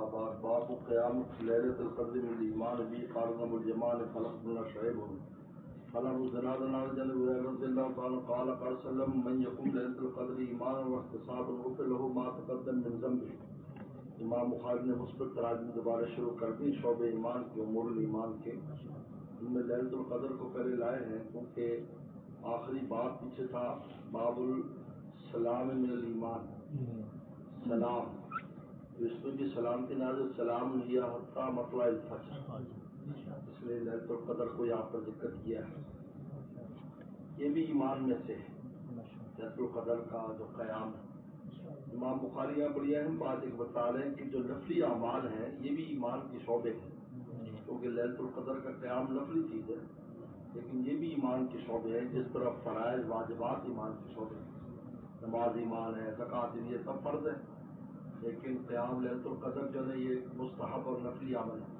اما بعد باب قیام لیلۃ القدر من الایمان بی قال ابو الجمال خلق بن شعیب قال زنادنا جل رضی اللہ تعالی قال قال سلم من يقوم لیلۃ القدر ایمانا واحتسابا غفر له ما تقدم من ذنبه۔ امام بخاری نے مثبت تراجم دوبارہ شروع کر دی شعبہ ایمان کے امور الایمان کے، ان میں لیلۃ القدر کو پہلے لائے ہیں کیونکہ آخری باب پیچھے تھا باب السلام من الایمان، سلام اس میں بھی سلامتی نازل سلام لیا حتیٰ مطلع الفجر، اس لیے لیلۃ القدر کو یہاں پر ذکر کیا ہے۔ یہ بھی ایمان میں سے ہے لیلۃ القدر کا جو قیام ہے۔ امام بخاری یہاں بڑی اہم بات ایک بتا رہے ہیں کہ جو نفلی اعمال ہیں یہ بھی ایمان کے شعبے ہیں، کیونکہ لیلۃ القدر کا قیام نفلی چیز ہے لیکن یہ بھی ایمان کے شعبے ہیں، جس طرح فرائض واجبات ایمان کے شعبے ہیں، نماز ایمان ہے، زکوٰۃ یہ سب فرض ہے، لیکن قیام لیلۃ القدر جو ہے یہ مستحب اور نفلی عمل ہے۔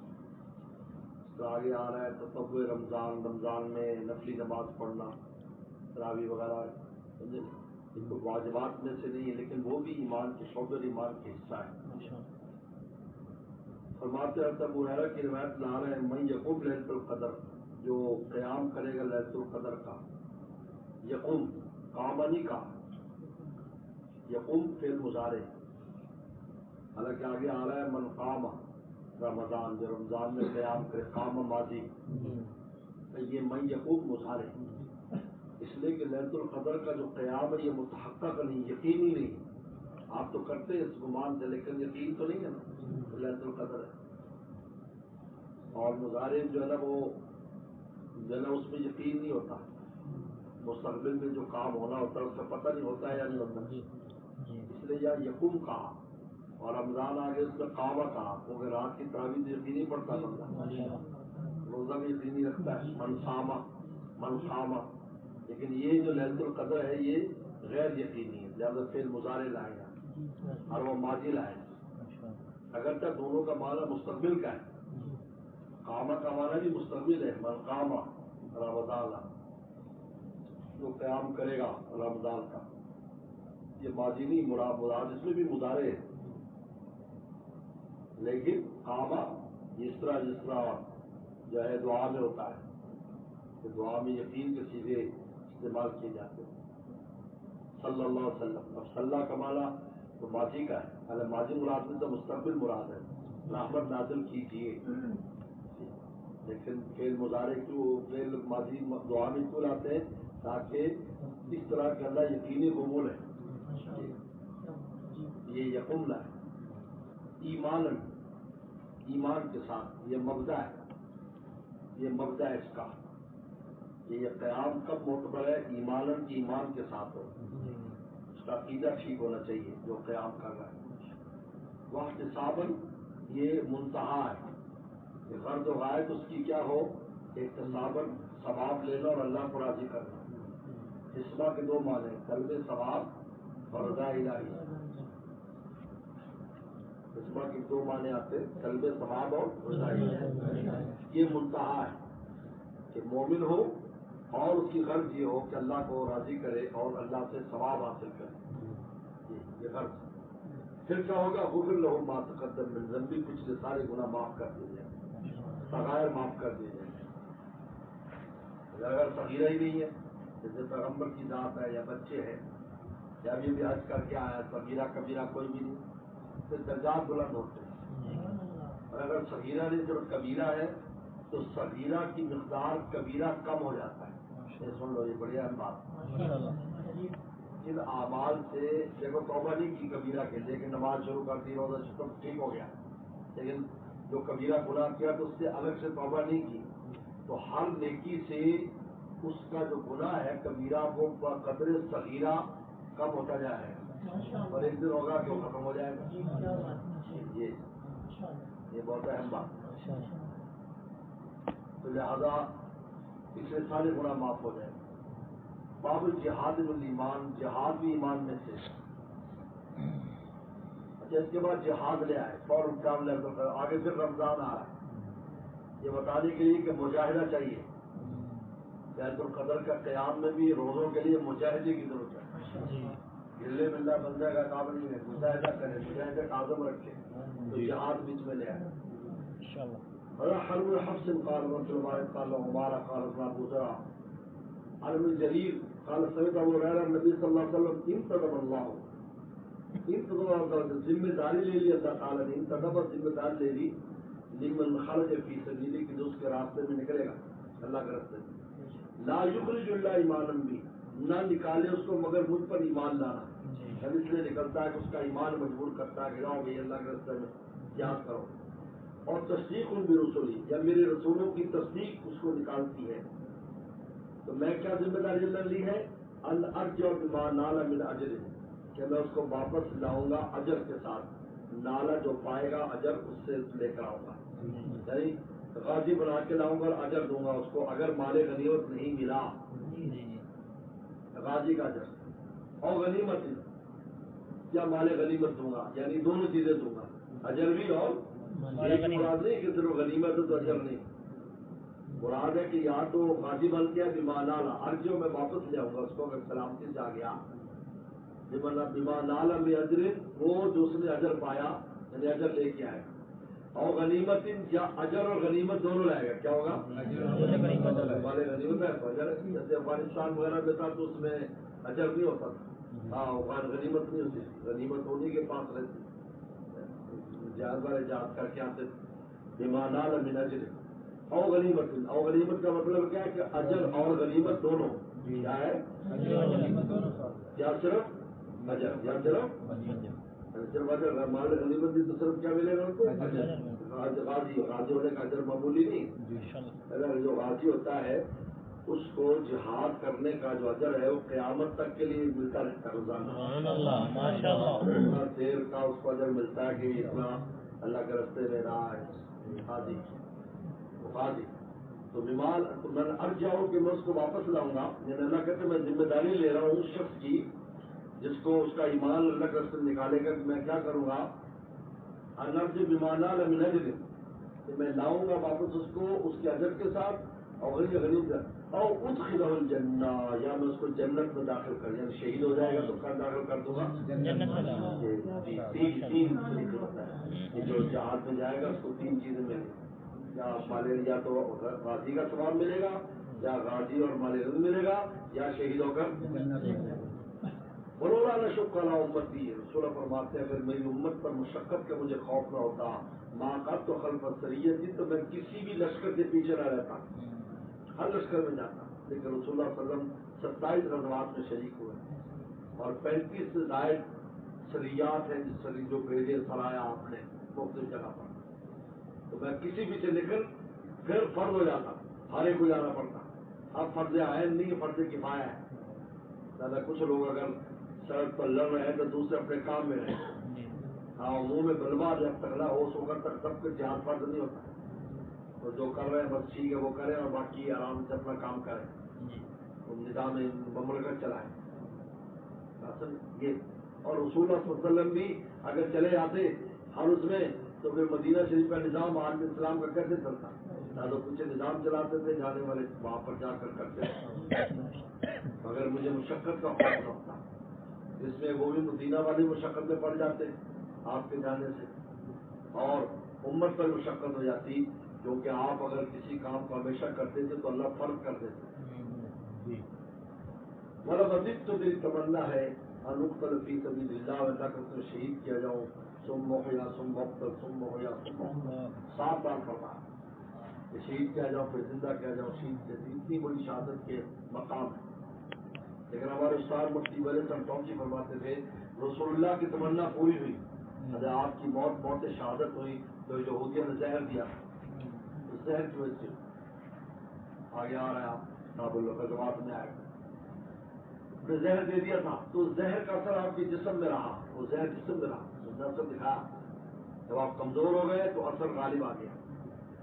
اس کا آگے آ رہا ہے تطوع رمضان، رمضان میں نفلی نماز پڑھنا، تراویح وغیرہ، ان کو واجبات میں سے نہیں ہے لیکن وہ بھی ایمان کے شعبے ایمان کے حصہ ہے۔ فرماتے ہیں ابو ہریرہ کی روایت لا رہے ہیں من یقوم لیلۃ القدر، جو قیام کرے گا لیلۃ القدر کا، یقوم قام نہیں کہا، یقوم فعل مضارع، حالانکہ آگے آ رہا ہے من قام رمضان، جو رمضان میں قیام کرے، قام ماضی، یہ من یقوم مضارع، اس لیے کہ لیلۃ القدر کا جو قیام ہے یہ متحقق نہیں، یقینی نہیں، آپ تو کرتے ہیں اس گمان سے لیکن یقین تو نہیں ہے نا لیلۃ القدر ہے، اور مضارع جو ہے نا وہ جو ہے نا اس میں یقین نہیں ہوتا، مستقبل میں جو کام ہونا ہوتا ہے اس کا پتہ نہیں ہوتا ہے یا نہیں ہوتا، اس لیے یا یقوم کہا، اور رمضان آگے اس میں قامہ کہا، کیونکہ رات کی تراویح تو یقینی پڑتا بندہ، روزہ بھی یقینی رکھتا ہے، من صامہ من قامہ، لیکن یہ جو لیلۃ القدر ہے یہ غیر یقینی ہے، لہٰذا فعل مضارع لائے گا اور وہ ماضی لائے گا، اگرچہ دونوں کا معنی مستقبل کا ہے، قامہ کا معنی بھی مستقبل ہے، من قامہ رمضان، جو قیام کرے گا رمضان کا، یہ ماضی نہیں، مراد اس میں بھی مضارع ہے، لیکن قامہ جس طرح جو ہے دعا میں ہوتا ہے کہ دعا میں یقین کے سیدھے استعمال کیے جاتے ہیں، صلی اللہ علیہ وسلم، اب صلی اللہ کا معنی تو ماضی کا ہے، اگر ماضی مراد میں تو مستقبل مراد ہے، رحمت نازل کیجیے، لیکن فعل مضارع کیوں فعل ماضی دعا میں کیوں لاتے ہیں تاکہ اس طرح کے اللہ یقینی قبول ہے، یہ یقم ہے ایمان کے ساتھ، یہ مبدا ہے، یہ مبدا ہے اس کا، یہ قیام کب معتبر ہے، ایمان کے ساتھ ہو، اس کا عقیدہ ٹھیک ہونا چاہیے جو قیام کر رہا ہے، واحتساباً یہ منتہا ہے، کہ غرض و غایت اس کی کیا ہو، احتساباً ثواب لینا اور اللہ کو راضی کرنا، حسبہ کے دو معنی، طلب ثواب اور رضا الہی، حسبہ کے دو معنی آتے، طلب ثواب اور رضا الہی، یہ منتہا ہے کہ مومن ہو اور اس کی غرض یہ ہو کہ اللہ کو راضی کرے اور اللہ سے ثواب حاصل کرے، یہ غرض، پھر کیا ہوگا، غفر لہ ما تقدم من ذنبہ، پچھلے سارے گناہ معاف کر دیے جائیں، صغائر معاف کر دیے جائیں، اگر صغیرہ ہی نہیں ہے جیسے پیغمبر کی ذات ہے یا بچے ہیں یا ابھی بھی حج کر کے آیا، صغیرہ کبیرہ کوئی بھی نہیں، پھر درجات بلند ہوتے ہیں، اور اگر صغیرہ نہیں صرف کبیرہ ہے تو صغیرہ کی مقدار کبیرہ کم ہو جاتا ہے، یہ سن لو، یہ بڑی اہم بات، جن اعمال سے دیکھو توبہ نہیں کی کبیرہ کے، لیکن نماز شروع کر دی، روزہ تو ٹھیک ہو گیا، لیکن جو کبیرہ گناہ کیا تو اس سے الگ سے توبہ نہیں کی، تو ہر نیکی سے اس کا جو گناہ ہے کبیرہ وہ قدر صغیرہ کم ہوتا جائے گا، اور ایک دن ہوگا کہ وہ ختم ہو جائے گا، یہ بہت اہم بات ہے، تو لہذا پچھلے سارے گناہ معاف ہو جائے گا۔ باب الجہاد بالایمان، جہاد بھی ایمان میں سے، اچھا اس کے بعد جہاد لے آئے، فوراً کام لے کر آگے پھر رمضان آ رہا ہے، یہ بتانے کے لیے کہ مجاہدہ چاہیے، لیلۃ القدر کا قیام میں بھی روزوں کے لیے مجاہدے کی ضرورت ہے، گلے ملنا بن جائے گا کام نہیں ہے، مجاہدہ کرے، مجاہدہ کا عزم رکھے تو جہاد بیچ میں لے آئے حرب الحفظ قال رسول اللہ قال ہمارا قال ابو ذر عالم الجلیل قال سمعت ابو ہریرہ نبی صلی اللہ علیہ وسلم انتدب اللہ ذمہ داری لے لی اللہ تعالیٰ نے، انتدب ذمہ داری لے لی لمن خرج فی سبیلہ کہ جو اس کے راستے میں نکلے گا اللہ کے راستے میں، لا یخرج اللہ ایمانا بھی نہ نکالے اس کو مگر مجھ پر ایمان لانا، جب اس لیے نکلتا ہے کہ اس کا ایمان مجبور کرتا ہے کہ جاؤ بھائی اللہ کے راستے میں یاد کرو، اور تصدیق برسولی یا میرے رسولوں کی تصدیق اس کو نکالتی ہے، تو میں کیا ذمہ داری اللہ لی ہے؟ الارجع بما نال من اجر، کہ میں اس کو واپس لاؤں گا اجر کے ساتھ، نالا جو پائے گا اجر اس سے لے کر آؤں گا، یعنی غازی بنا کے لاؤں گا اور اجر دوں گا اس کو، اگر مال غنیمت نہیں ملا غازی کا اجر اور غنیمت یا مال غنیمت دوں گا، یعنی دونوں چیزیں دوں گا، اجر بھی اور مراد نہیں کہ صرف غنیمت تو اجر نہیں، مراد ہے کہ یا تو غازی بن گیا بما نالا، ارجو میں واپس لے آؤں گا اس کو اگر سلامتی سے آ گیا، بما نالا میں اجر وہ جو اس نے اجر پایا یعنی اجر لے کے آئے، اور غنیمت یا اجر اور غنیمت دونوں لائے گا، کیا ہوگا؟ مال غنیمت ہے تو اجر، جیسے افغانستان وغیرہ میں تھا تو اس میں اجر نہیں ہوتا تھا، ہاں غنیمت نہیں ہوتی، غنیمت انہیں کے پاس رہتی، جہاد کر کے آتے بما نال من اجر او غنیمت، او غنیمت کا مطلب کیا ہے کہ اجر اور غنیمت دونوں، کیا ہے؟ یا صرف اجر، یا صرف اجر، مال غنیمت بھی تو صرف کیا ملے گا ان کو؟ غازی ہونے کا اجر معمولی نہیں، اگر جو غازی ہوتا ہے اس کو جہاد کرنے کا جو اجر ہے وہ قیامت تک کے لیے ملتا رہتا ہے، روزانہ دیر کا اس کو اجر ملتا ہے کہ اتنا اللہ کے راستے میں رہا ہے غازی، تو بیمار تو میں ارج جاؤں کہ میں اس کو واپس لاؤں گا، یعنی اللہ کہتے میں ذمہ داری لے رہا ہوں اس شخص کی جس کو اس کا ایمان اللہ کے راستے نکالے گا، کہ میں کیا کروں گا، انرج بیمانہ من اجر، کہ میں لاؤں گا واپس اس کو اس کے اجر کے ساتھ، اور غریب اور ادخلہ الجنہ، یا میں اس کو جنت میں داخل کر، یعنی شہید ہو جائے گا تو کہاں داخل کر دوں گا؟ تین طریقے ہوتا ہے کہ جو جہاد میں جائے گا اس کو تین چیزیں ملیں گی، یا تو غازی کا ثواب ملے گا، یا غازی اور مال غنیمت ملے گا، یا شہید ہو کر بلولا نہ شک کلا امتی ہے، رسول فرماتے ہیں اگر میری امت پر مشقت کا مجھے خوف نہ ہوتا، ماقات تو خلف سریت تھی تو میں کسی بھی لشکر کے پیچھے نہ رہتا، ہر لشکر میں جاتا، لیکن رسول اللہ صلی اللہ علیہ وسلم 27 غزوات میں شریک ہوئے اور 35 سے زائد سریات ہیں جو بھیجے سرایا آپ نے مختلف جگہ پر، تو میں کسی پیچھے نکل پھر فرض ہو جاتا، ہر ایک کو جانا پڑتا، اب فرض عین نہیں فرض کفایہ ہے، زیادہ کچھ لوگ اگر سڑک پر لڑ رہے ہیں تو دوسرے اپنے کام میں رہے، ہاں منہ میں بلوا جب تک نہ ہو سو کر تک سب کچھ جہاد فرض نہیں ہوتا، تو جو کر رہے ہیں بس ٹھیک ہے وہ کریں اور باقی آرام سے اپنا کام کریں، نظام مملکت چلائیں یہ، اور رسول اللہ صلی اللہ علیہ وسلم بھی اگر چلے جاتے ہر اس میں تو پھر مدینہ شریف کا نظام عالم اسلام کا کیسے چلتا، نہ تو کچھ نظام چلاتے تھے جانے والے وہاں پر جا کر کرتے، مگر مجھے مشقت کا خوف نہ ہوتا، اس میں وہ بھی مدینہ والی مشقت میں پڑ جاتے آپ کے جانے سے، اور امت پر مشقت ہو جاتی، کیونکہ آپ اگر کسی کام کو ہمیشہ کرتے تھے تو اللہ فرض کر دیتے، مطلب ادھک تو میری تمنا ہے انقتل فی سبیل اللہ، اللہ کا شہید کیا جاؤں، ثم احیا ثم اقتل ثم احیا ثم اقتل، 7 بار پڑھا کہ شہید کیا جاؤں پھر زندہ کیا جاؤں، شہید کیا جاؤں، اتنی بڑی شہادت کے مقام ہے، لیکن ہمارے استاد مفتی بڑے سنٹوچی فرماتے تھے رسول اللہ کی تمنا پوری ہوئی، اگر آپ کی موت شہادت ہوئی تو یہودیوں نے زہر دیا، اس زہر کی وجہ سے آگے آ رہا ہے آپ نہ بولو غزوات میں آئے نے زہر دے دیا تھا، تو زہر کا اثر آپ کے جسم میں رہا، وہ زہر جسم میں رہا، اس نے اثر دکھایا، جب آپ کمزور ہو گئے تو اثر غالب آ گیا،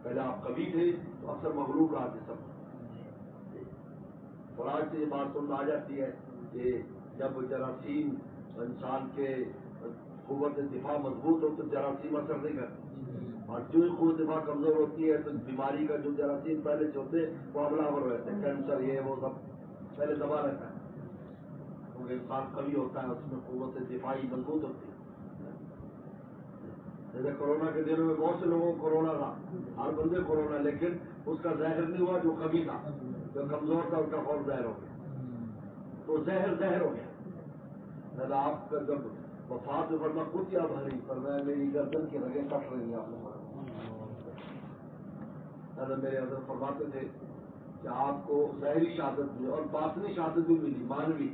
پہلے آپ کبھی تھے تو اثر مغلوب رہا جسم، اور آج سے یہ بات سن آ جاتی ہے کہ جب جراثیم انسان کے قوت دفاع مضبوط ہو تو جراثیم اثر نہیں کرتے، اور جو قوت دفاع کمزور ہوتی ہے تو بیماری کا جو جراثیم پہلے سے ہوتے وہ حملہ آور رہتے ہیں، کینسر یہ وہ سب پہلے دبا رہتا ہے، کیونکہ انسان قوی ہوتا ہے، اس میں قوت دفاعی مضبوط ہوتی ہے. جیسے کورونا کے دنوں میں بہت سے لوگوں کو کورونا تھا، ہر بندے کورونا، لیکن اس کا زہر نہیں ہوا جو قوی تھا، جو کمزور تھا اس کا خوف ظاہر ہو گیا، تو زہر ہو گیا. لہٰذا آپ کا جب وفات میں ورنہ خود یا بھری پر میں میری گردن کی رگیں کٹ رہی ہیں آپ لوگوں. میرے حضرت فرماتے تھے کہ آپ کو ظاہری شہادت ملی اور باطنی شہادت بھی ملی، مانوی،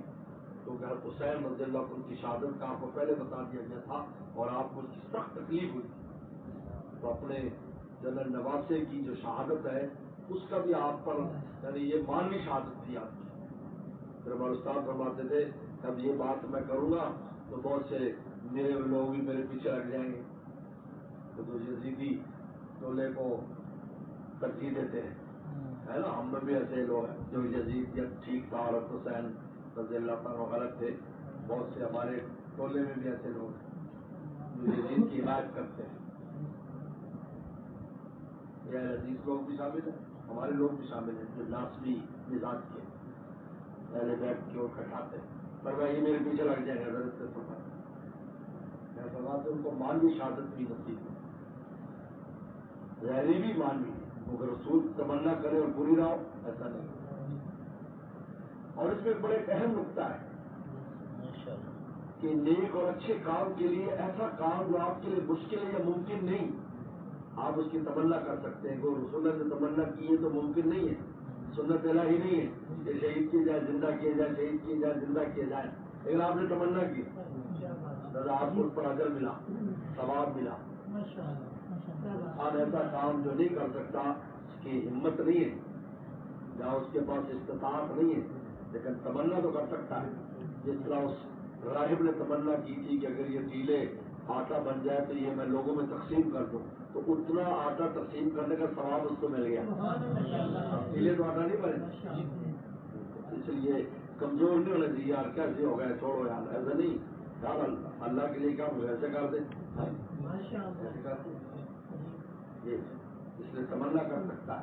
کیونکہ حضرت حسین رضی اللہ عنہ کی شہادت کا آپ کو پہلے بتا دیا گیا تھا اور آپ کو اس کی سخت تکلیف ہوئی تھی. تو اپنے جنرل نواسے کی جو شہادت ہے اس کا بھی آپ پر، یعنی یہ مانوی شہادت تھی آپ کی. پھر ہمارے استاد فرماتے تھے اب یہ بات میں کروں گا تو بہت سے میرے لوگ بھی میرے پیچھے لگ جائیں گے، تو جو یزیدی ٹولے کو ترجیح دیتے ہیں، ہے نا، ہم میں بھی ایسے لوگ ہیں جو یزید یا ٹھیک تھا اور حسین رضی اللہ تعالیٰ غلط تھے. بہت سے ہمارے ٹولے میں بھی ایسے لوگ ہیں جو یزید کی حمایت کرتے ہیں. یہ عزیز لوگ بھی شامل ہیں، ہمارے لوگ بھی شامل ہیں جو ناسبی مزاج کے پہلے بیٹھ کی اور کٹاتے ہیں. پر بھائی میرے پیچھے لگ جائیں گے حضرت سے فرماتے ان کو مانوی شہادت بھی نصیب ہے، ظاہری بھی مانوی. اگر رسول تمنا کرے اور پوری نہ ہو ایسا نہیں. اور اس میں ایک بڑا اہم نقطہ ہے کہ نیک اور اچھے کام کے لیے ایسا کام جو آپ کے لیے مشکل ہے یا ممکن نہیں، آپ اس کی تمنا کر سکتے ہیں. کوئی رسول نے تمنا کی ہے تو ممکن نہیں ہے، سنت الہی نہیں ہے کہ شہید کیے جائے زندہ کیے جائے، شہید کیے جائے زندہ کیے جائے. لیکن آپ نے تمنا کی تو آپ کو اس پر اجر ملا، ثواب ملا. انسان ایسا کام جو نہیں کر سکتا، اس کی ہمت نہیں ہے یا اس کے پاس استطاعت نہیں ہے، لیکن تمنا تو کر سکتا ہے. جس طرح اس راہب نے تمنا کی تھی کہ اگر یہ ٹیلے آٹا بن جائے تو یہ میں لوگوں میں تقسیم کر دوں، تو اتنا آٹا تقسیم کرنے کا ثواب اس کو مل گیا. ٹیلے تو آٹا نہیں بنے. اس لیے کمزور نہیں ہونا چاہیے یار کیسے ہو گیا چھوڑو یار، ایسا نہیں یار، اللہ کے لیے کام ویسے کر دیں، ایسے کر دیں. اس لیے تمنا کر سکتا ہے.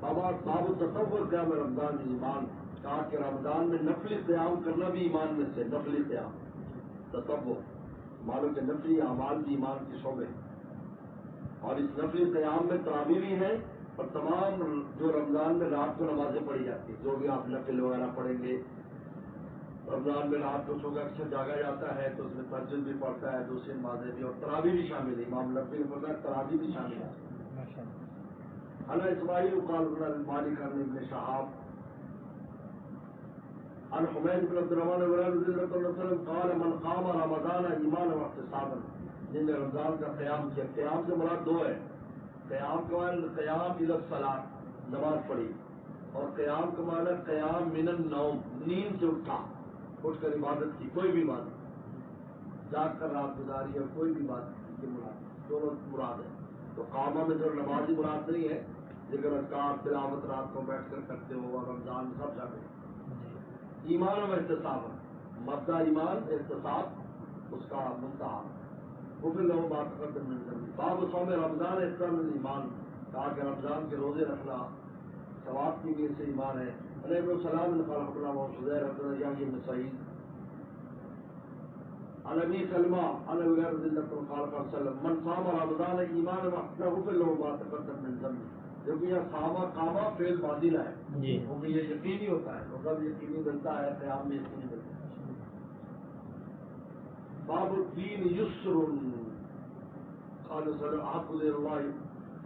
باب تصور قیام رمضان ایمان، کہا کہ رمضان میں نفلی قیام کرنا بھی ایمان میں سے. نفلی قیام، تصور، مالو کے نفلی اعمال بھی ایمان کے شعبے. اور اس نفلی قیام میں تراویح بھی ہے اور تمام جو رمضان میں رات کو نمازیں پڑھی جاتی ہیں، جو بھی آپ نفل وغیرہ پڑھیں گے. رمضان میں رات کو چونکہ اکثر جاگا جاتا ہے تو اس میں تہجد بھی پڑتا ہے، دوسری نمازیں بھی، اور تراویح بھی شامل ہے. امام نبوی نے فرمایا تراویح بھی شامل ہے. عن اسماعیل قال عن مالک عن ابن شهاب عن حمید بن عبد الرحمن رضی اللہ عنہ وسلم قال من قام رمضان ایمانا واحتسابا، جن نے رمضان کا قیام کیا. قیام سے مراد دو ہے. قیام کا معنی قیام الی الصلاۃ، نماز پڑھی، اور قیام کا معنی قیام من النوم، نیند سے اٹھا، اٹھ کر عبادت کی، کوئی بھی بات، جاگ کر رات گزاری اور کوئی بھی بات کی مراد، دونوں مراد ہے. تو قامہ میں جو نمازی مراد نہیں ہے، ذکر اذکار تلاوت رات کو بیٹھ کر کرتے ہو اور رمضان میں سب شامل. ایمان و احتساب، مبدا ایمان، احتساب اس کا منتہا. غفر لہ ما تقدم من ذنبہ. باب صوم رمضان احسان الایمان، کہا کہ رمضان کے روزے رکھنا ثواب کی نیت سے ایمان ہے. علیہ السلام قال حدثنا حذیر بن یحیی بن سعید عن ابی سلمہ عن ابی رضی اللہ عنہ قال قال صلی من صام رمضان ایمانا واحتسابا غفر له ما تقدم من ذنبہ. جبکہ یہ صامہ قامہ فعل ماضی ہے، کیونکہ یہ یقینی ہوتا ہے، روزہ بھی یقینی ملتا ہے، قیام بھی یقینی ملتا ہے. باب الدین یسر، قال صلی اللہ علیہ اللہ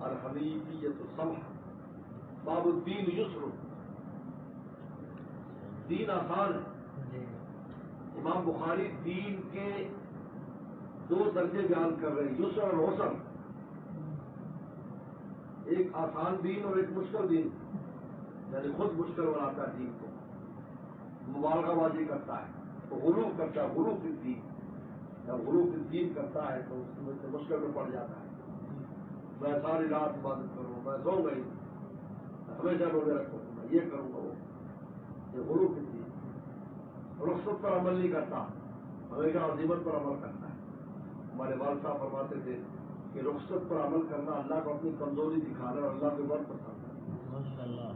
الحنیفیۃ السمح. باب الدین یسر، دین آسان ہے. امام بخاری دین کے دو درجے بیان کر رہے ہیں، یسر اور عسر. ایک آسان دین اور ایک مشکل دین، یعنی خود مشکل بناتا ہے دین کو، مبالغہ بازی کرتا ہے، تو غلو کرتا ہے، غلو فی الدین. جب غلو فی الدین کرتا ہے تو اس میں سے مشکل میں پڑ جاتا ہے. میں ساری رات عبادت کروں، میں سو گئی، ہمیشہ روزے رکھوں، میں یہ کروں گا، وہ یہ غلو فی الدین. رخصت پر عمل نہیں کرتا، ہمیشہ عزیمت پر عمل کرتا ہے. ہمارے والد صاحب فرماتے تھے کہ رخصت پر عمل کرنا اللہ کو اپنی کمزوری دکھانا اور اللہ کو بہت پسند ہے.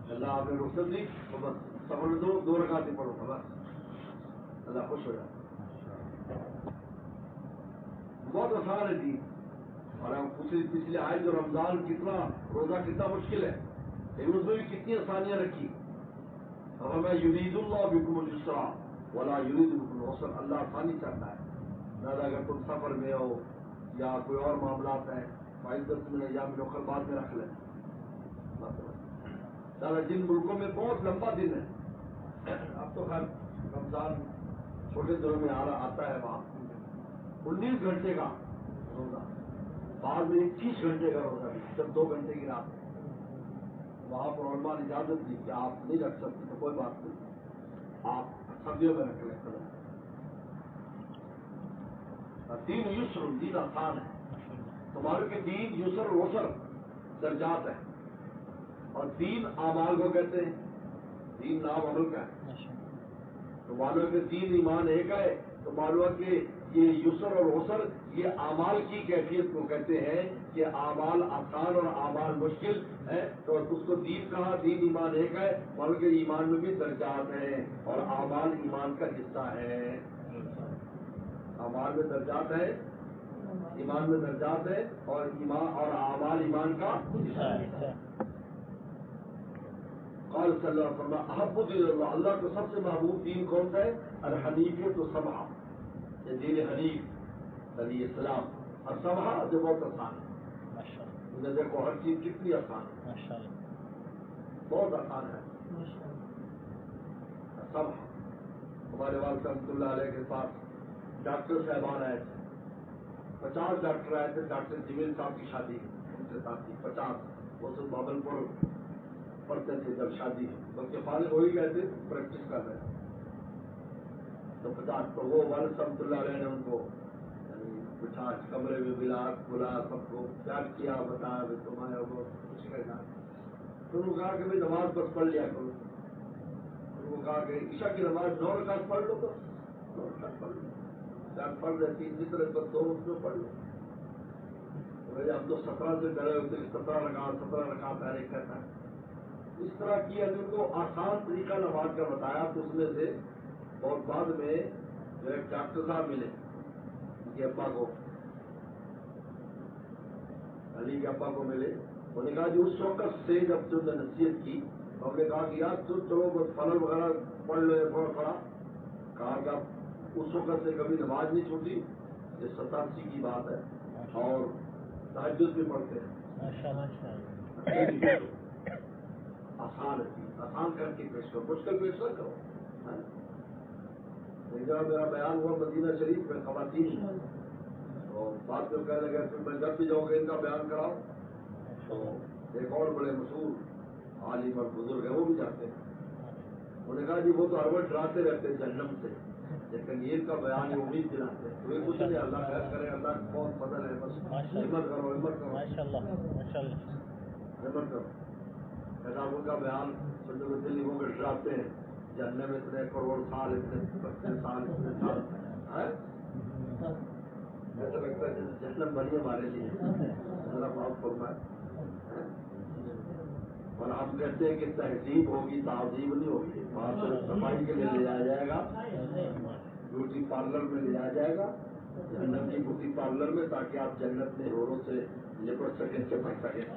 اللہ آپ نے رخصت دی تو بس سفر میں دو رکعت ہی پڑھوں گا بس، اللہ خوش ہو جائے. بہت آسان ہے دین. اور ہم پچھلے آئے جو رمضان کتنا روزہ کتنا مشکل ہے، لیکن اس میں بھی کتنی آسانیاں رکھی. اب ہمیں یرید اللہ بکم الیسر ولا یرید بکم العسر، اللہ آسانی چاہتا ہے. لہٰذا اگر تم سفر میں ہو یا کوئی اور معاملات ہیں، 5-10 منٹ یا میں اخر بعد میں رکھ لیں. لہٰذا جن ملکوں میں بہت لمبا دن ہے، اب تو خیر رمضان چھوٹے دنوں میں آتا ہے، وہاں 19 گھنٹے کا روزہ، بعد میں 21 گھنٹے کا روزہ بھی، جب 2 گھنٹے کی رات. وہاں پر علماء نے اجازت دی کہ آپ نہیں رکھ سکتے تو کوئی بات نہیں، آپ سردیوں میں رکھ لیں. دین یسر، دین آسان ہے. تمہارے کے دین یسر و عسر درجات ہے. اور دین اعمال کو کہتے ہیں، دین نام عمل کا ہے. تو معلوم کہ دین ایمان ایک ہے، تو معلوم کہ یہ یسر اور عسر یہ اعمال کی کیفیت کو کہتے ہیں کہ اعمال آسان اور اعمال مشکل ہے. تو اس کو دین کہا. دین ایمان ایک ہے، معلوم کہ ایمان میں بھی درجات ہیں اور اعمال ایمان کا حصہ ہے. اعمال میں درجات ہے، ایمان میں درجات ہے، اور ایمان اور اعمال ایمان کا حصہ ہے. قال صلی اللہ علیہ وسلم احب دین اللہ، اللہ کو سب سے محبوب دین کون سا ہے؟ الحنیفیۃ السمحہ، یہ دین حنیف علیہ السلام. اور سمحہ جو بہت آسان ہے. دیکھو ہر چیز کتنی آسان ہے، بہت آسان ہے. سمحہ. ہمارے والد رحمۃ اللہ علیہ کے پاس ڈاکٹر صاحبان آئے تھے، 50 ڈاکٹر آئے تھے. ڈاکٹر جمیل صاحب کی شادی ان کے ساتھ تھی. 50 وہ سب بابل پور پڑھتے تھے جب شادی، بلکہ فارغ ہو ہی گئے تھے، پریکٹس کر رہے. تو 50 تو وہ والد رحمۃ اللہ علیہ نے ان کو بٹھا کمرے میں بلا سب کو پیار کیا، بتایا بھی تمہارے وہ کچھ کہنا. تو انہوں نے کہا کہ بھائی نماز بس پڑھ لیا کرو. انہوں نے کہا کہ عشاء کی نماز 9 رکعت پڑھ لو، تو 9 رکعت پڑھ لو، چار پڑھ رہتی اسی طرح بس 2 اس میں پڑھ لو. ہم تو 17 سے ڈرے ہوتے، 17 رکعت ہر ایک کہتا ہے. اس طرح کیا تو ان کو آسان طریقہ نماز کا بتایا. تو اس میں سے اور بعد میں جو ایک ڈاکٹر صاحب ملے ان کے ابا کو، علی کے ابا کو ملے. انہوں نے کہا جی اس وقت سے جب تم نے نصیحت کی تو ہم نے کہا کہ یار تم چلو بس فلر وغیرہ پڑھ لو تھوڑا تھوڑا. کہا کہ اب اس وقت سے کبھی نماز نہیں چھوٹی، یہ 87 کی بات ہے. اور تہجد بھی پڑھتے ہیں. آسان ہے، آسان کر کے پیش کرو، مشکل پیش نہ کرو. ایک جگہ میرا بیان ہوا مدینہ شریف میں خواتین، اور بات میں کہنے لگے پھر میں جب بھی جاؤں گا ان کا بیان کراؤ. تو ایک اور بڑے مشہور عالم اور بزرگ ہیں، وہ بھی جاتے ہیں. انہوں نے کہا جی وہ تو ہر وقت ڈراتے رہتے ہیں جہنم سے، لیکن یہ کا بیان یہ امید دلاتے ہیں. تو یہ کچھ نہیں، اللہ خیر کرے، اللہ بہت فضل ہے، بس ہمت کرو، ہمت کرو، ہمت کرو. ان کا بیان سننے کو دل ہو کر ڈراتے ہیں، جہنم اتنے کروڑ سال، اتنے 25 سال، اتنے سال. ایسا لگتا ہے جیسے جہنم بنی ہمارے لیے، اللہ معاف فرمائے. اور ہم کہتے ہیں کہ تہذیب ہوگی، تعظیم نہیں ہوگی. وہاں سے صفائی کے لیے لے جایا جائے گا، بیوٹی پارلر میں لے جایا جائے گا، جنت کی بیوٹی پارلر میں، تاکہ آپ جنت میں ہوروں سے لپٹ سکیں، چپٹ سکیں.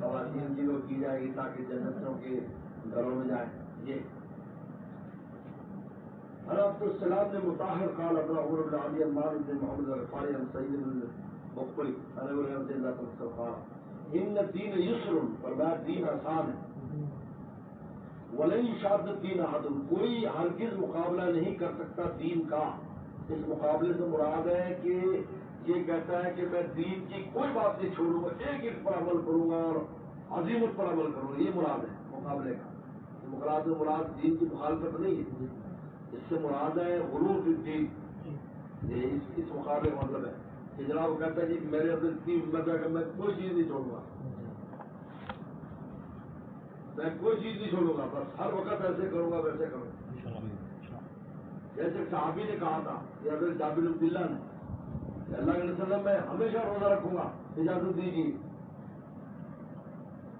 خواتین کی لوگ کی جائے گی تاکہ جنتوں کے گھروں میں جائیں. یہ عبد السلام نے مطاہر قال ابن عمر بن علی عمار بن محمد الغفاری عن سعید بن مقبری عن ابی ہریرہ رضی اللہ عنہ قال ان الدین یسر، فرمایا دین آسان ہے. ولن یشاد الدین احد، کوئی ہرگز مقابلہ نہیں کر سکتا دین کا. اس مقابلے سے مراد ہے کہ یہ کہتا ہے کہ میں دین کی کوئی بات نہیں چھوڑوں گا، ایک پر عمل کروں گا اور عظیمت پر عمل کروں گا. یہ مراد ہے مقابلے کا. مراد دین کی مخالفت نہیں ہے، اس سے مراد ہے غلو فی الدین. یہ اس مقابلے کا مطلب ہے کہ جناب وہ کہتا ہے کہ میرے اندر اتنی ہمت ہے کہ میں کوئی چیز نہیں چھوڑوں گا، میں کوئی چیز نہیں چھوڑوں گا، بس ہر وقت ایسے کروں گا ویسے کروں گا. جیسے صحابی نے کہا تھا کہ حضرت جابر بن عبداللہ نے کہ اللہ کے وسلم میں ہمیشہ روزہ رکھوں گا، اجازت دیجیے.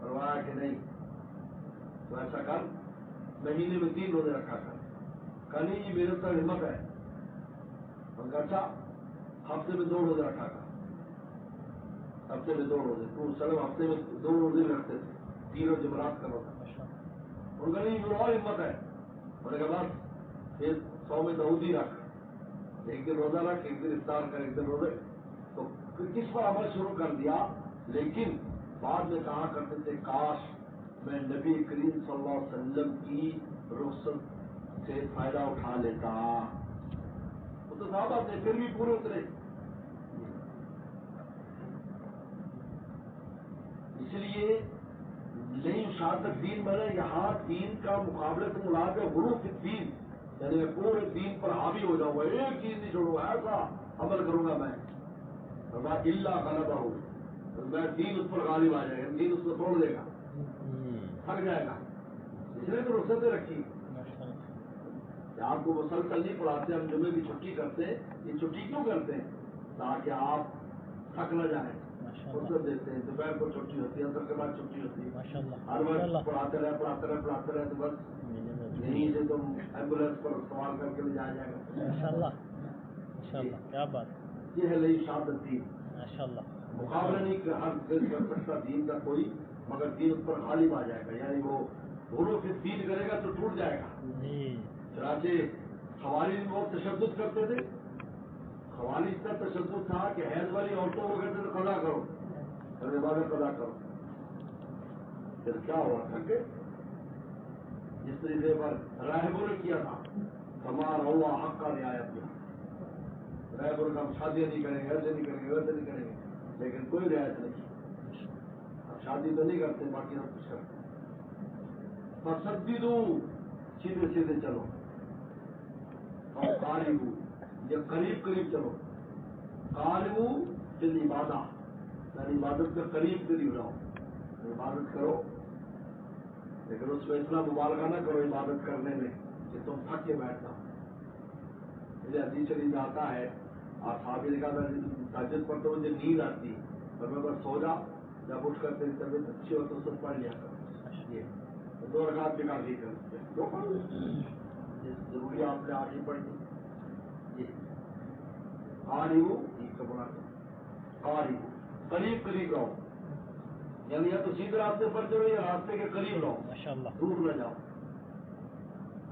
فرمایا کہ نہیں، تو ایسا کر مہینے میں 3 روزے رکھا کر. کہا نہیں یہ میرے ساتھ ہمت ہے. ہم کہا اچھا ہفتے میں 2 روزے رکھا کر. ہفتے میں 2 روزے. تو چلو ہفتے میں 2 روزے بھی رکھتے تھے. 3 روز جمعرات کا روزہ. ان کا نہیں میرا اور ہمت ہے. انہوں نے کہا بس پھر 100 میں داؤدی رکھ. ایک دن روزہ رکھ, ایک دن افطار کر, ایک دن روزے. تو کس پر عمل شروع کر دیا. لیکن بعد میں کہا کرتے تھے کاش میں نبی کریم صلی اللہ علیہ وسلم کی رخصت سے فائدہ اٹھا لیتا. وہ تو صحابہ تھے پھر بھی پورے اترے. اس لیے نہیں شہادت دین میں نے یہاں دین کا مقابلے سے مراد ہے حروف الدین, یعنی میں پورے دین پر حاوی ہو جاؤں گا, ایک چیز نہیں چھوڑوں گا, ایسا عمل کروں گا میں. اللہ غلبہ ہو, میں دین اس پر غالب آ جائے گا, دین اس کو توڑ دے گا, تھک جائے گا. اس لیے تو رخصتیں رکھی. آپ کو مسلسل نہیں پڑھاتے, ہم جمعے کی چھٹی کرتے ہیں. یہ چھٹی کیوں کرتے ہیں؟ تاکہ آپ تھک نہ جائیں. فرصت دیتے ہیں, دوپہر کو چھٹی ہوتی ہے, اثر کے بعد چھٹی ہوتی ہے, ہر وقت پڑھاتے رہے تو بس یہیں سے تم ایمبولینس پر استعمال کر کے لے جایا جائے گا. ماشاءاللہ کیا بات. یہ ہے لئی شہادت دین. ماشاءاللہ مقابلہ نہیں کہ ہر دل کر سکتا دین کا کوئی, مگر دین اس پر غالب آ جائے گا. یعنی وہ حروف الدین کرے گا تو ٹوٹ جائے گا. چنانچہ خوارج بہت تشدد کرتے تھے. خوارج کا تشدد تھا کہ حیض والی عورتوں کو کہتے تھے قضا کرو, اور عبادت قضا کرو. پھر کیا ہوا تھا جس طریقے پر راہبوں نے کیا تھا, ہمارا ہوا حق کا رعایت کیا. راہبوں کا ہم شادیاں نہیں کریں گے, ایسے نہیں کریں گے, ویسے نہیں کریں گے, لیکن کوئی رعایت نہیں کی. اب شادی تو نہیں کرتے, باقی سب کچھ کرتے. فسددو, سیدھے سیدھے چلو. اور قاربو, یہ قریب قریب چلو. قاربو فی العبادہ, یعنی عبادت کے قریب قریب رہو. عبادت کرو لیکن اس میں اتنا مبالغہ نہ کرو عبادت کرنے میں کہ تم تھک کے بیٹھ جاؤ. مجھے حدیث شریف میں آتا ہے, آپ صحابی نے کہا تہجد پر تو مجھے نیند آتی, اور میں بس سو جا, جب اٹھ کر تیری طبیعت اچھی ہو تو اس پڑھ لیا کرو. یہ 2 رکعت بھی کافی کر ضروری آپ نے آگے پڑھی. یہ قاریبو, ٹھیک سے بنا قاریبو, قریب قریب رہو. یعنی یا تو سیدھے راستے پر چلو یا راستے کے قریب رہو, دور نہ جاؤ.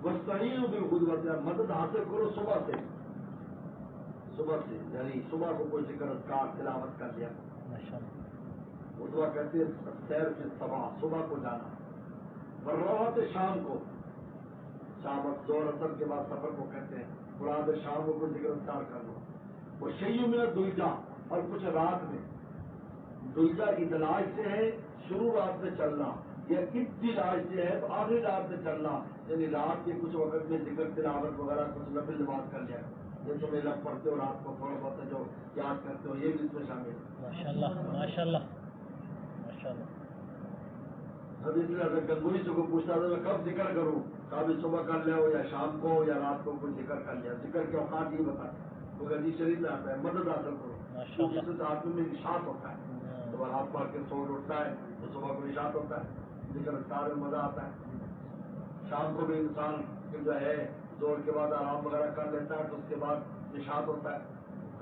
وستعینوا بالغدوۃ, مدد حاصل کرو صبح سے. یعنی صبح کو کوئی ذکر اذکار تلاوت کر لیا. غدوہ کہتے ہیں سیر کے صبح کو جانا. والروحۃ, شام کو, شام ظہر اثر کے بعد سفر کو کہتے ہیں. مراد شام کو کوئی ذکر اذکار کر لو. والشیء من الدلجہ, اور کچھ رات میں. دلجہ ادلاج سے ہے شروع رات میں چلنا, یا ابتلاج سے ہے تو آخری رات میں چلنا. یعنی رات کے کچھ وقت میں ذکر تلاوت وغیرہ کچھ نفل نماز کر لیا. یہ تم لفظ پڑھتے ہو رات کو تھوڑا بہت جو یاد کرتے ہو, یہ بھی اس میں شامل ہے. ماشاءاللہ. اب اس لیے اگر گنگوئی سے کو پوچھتا تھا میں کب ذکر کروں, کبھی صبح کر لیا ہو یا شام کو یا رات کو کوئی ذکر کر لیا. ذکر کے اوقات یہ بتا تو حدیث شریف میں آتا ہے مدد حاصل کرو. جس سے آدمی میں نشاط ہوتا ہے, صبح رات پڑھ کے سو اٹھتا ہے تو صبح کو نشاط ہوتا ہے, ذکر اذکار میں مزہ آتا ہے. شام کو بھی انسان جو ہے زور کے بعد آرام وغیرہ کر لیتا ہے تو اس کے بعد نشاط ہوتا ہے.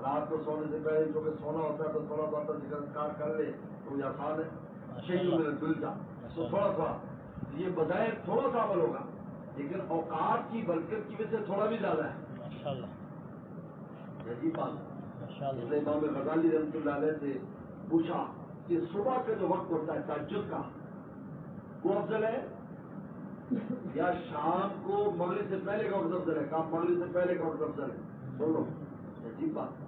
رات کو سونے سے پہلے جو کہ سونا ہوتا ہے تو تھوڑا بہت ذکر اذکار کر لے تو یہ آسان ہے. شیء من الدلجہ, تو تھوڑا یہ بظاہر تھوڑا سا عمل ہوگا لیکن اوقات کی برکت کی وجہ سے تھوڑا بھی زیادہ ہے. عجیب بات ہے. اس نے امام غزالی رحمۃ اللہ علیہ سے پوچھا کہ صبح کا جو وقت ہوتا ہے تہجد کا, وہ افضل ہے یا شام کو مغرب سے پہلے کا وقت افضل ہے؟ کہا مغرب سے پہلے کا وقت افضل ہے. بولو عجیب بات.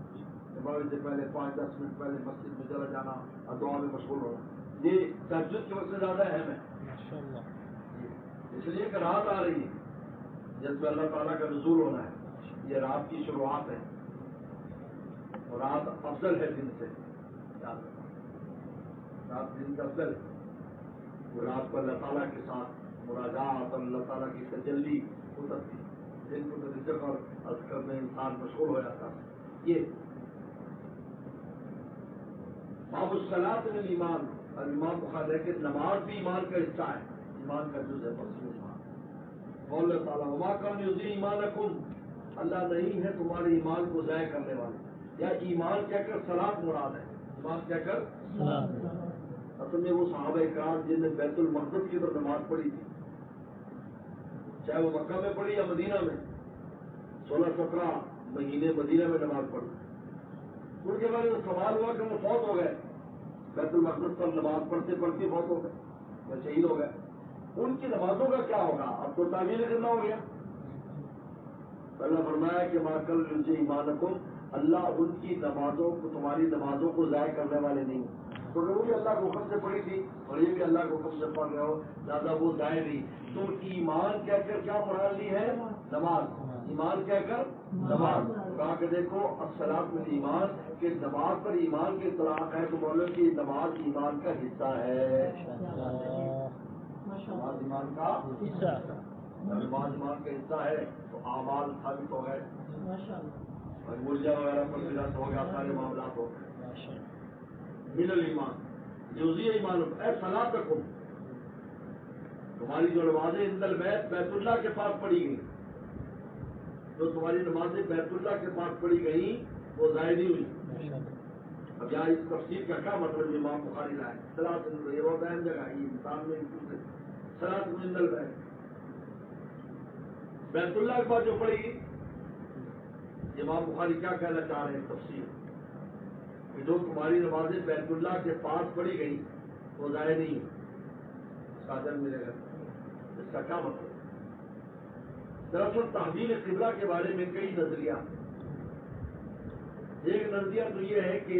مغرب سے پہلے 5-10 منٹ پہلے مسجد میں چلا جانا اور دعا میں مشغول ہونا, یہ تہجد کے وقت سے زیادہ اہم ہے. اس لیے کہ رات آ رہی ہے جس میں اللہ تعالیٰ کا نزول ہونا ہے. یہ رات کی شروعات ہے اور رات افضل ہے دن سے. رات دن کا افضل ہے. وہ رات کو اللہ تعالیٰ کے ساتھ مراجعات اور اللہ تعالیٰ کی تجلی اترتی. دن کو ذکر اور اذکر میں انسان مشغول ہو جاتا ہے. یہ باب الصلاۃ من الایمان, اور امام بخاری کہ نماز بھی ایمان کا حصہ ہے, ایمان کا جز ہے. مسلم ایمان قول تعالیٰ وما کان یضیع ایمانکم، اللہ نہیں ہے تمہارے ایمان کو ضائع کرنے والے، یا ایمان کہہ کر صلاۃ مراد ہے، ایمان کہہ کر اصل میں وہ صحابہ اکرام جن نے بیت المقدس کی طرف نماز پڑھی تھی، چاہے وہ مکہ میں پڑھی یا مدینہ میں، 16-17 مہینے مدینہ میں نماز پڑھی، ان کے بارے میں سوال ہوا کہ وہ فوت ہو گئے، بیت المقدس پر نماز پڑھتے پڑھتے فوت ہو گئے یا شہید ہو گئے، ان کی نمازوں کا کیا ہوگا؟ اب تو تعمیل کرنا ہو گیا۔ اللہ فرمایا کہ ما کل یضیع ایمانکم، اللہ ان کی نمازوں کو، تمہاری نمازوں کو ضائع کرنے والے نہیں، تو وہ بھی اللہ کے حکم سے پڑھی تھی اور یہ بھی اللہ کے حکم سے پڑھ رہے ہو، لہٰذا وہ ضائع نہیں۔ تو ایمان کہہ کر کیا مراد لی ہے؟ نماز، ایمان کہہ کر نماز، کہا کہ دیکھو الصلاۃ من ایمان، کہ نماز پر ایمان کے اطلاق ہے، تو بولو کہ نماز ایمان کا حصہ ہے، نماز ایمان کا حصہ، نماز ایمان کا حصہ ہے تو اعمال ثابت ہو گئے، اور مرجا وغیرہ پر بلاد ہو گیا، سارے معاملات ہو گئے۔ من الایمان یضیع ایمانکم اے صلاتکم، تمہاری جو نمازیں عند البیت، بیت اللہ کے پاس پڑھی گئی، جو تمہاری نمازیں بیت اللہ کے پاس پڑھی گئی وہ ضائع نہیں ہوئی۔ اب یہاں اس تفسیر کا کیا مطلب امام بخاری لائے؟ صلاۃ یہ بہت اہم جگہ ہے، انسان میں صلاۃ عند البیت، بیت اللہ کے پاس جو پڑھی گئی، امام بخاری کیا کہنا چاہ رہے ہیں تفسیر کہ جو تمہاری نمازیں بیت اللہ کے پاس پڑھی گئی وہ ضائع نہیں ہوئی، سادر ملے گا۔ اس کا کیا مطلب؟ دراصل تحویل قبلہ کے بارے میں کئی نظریہ، ایک نظریہ تو یہ ہے کہ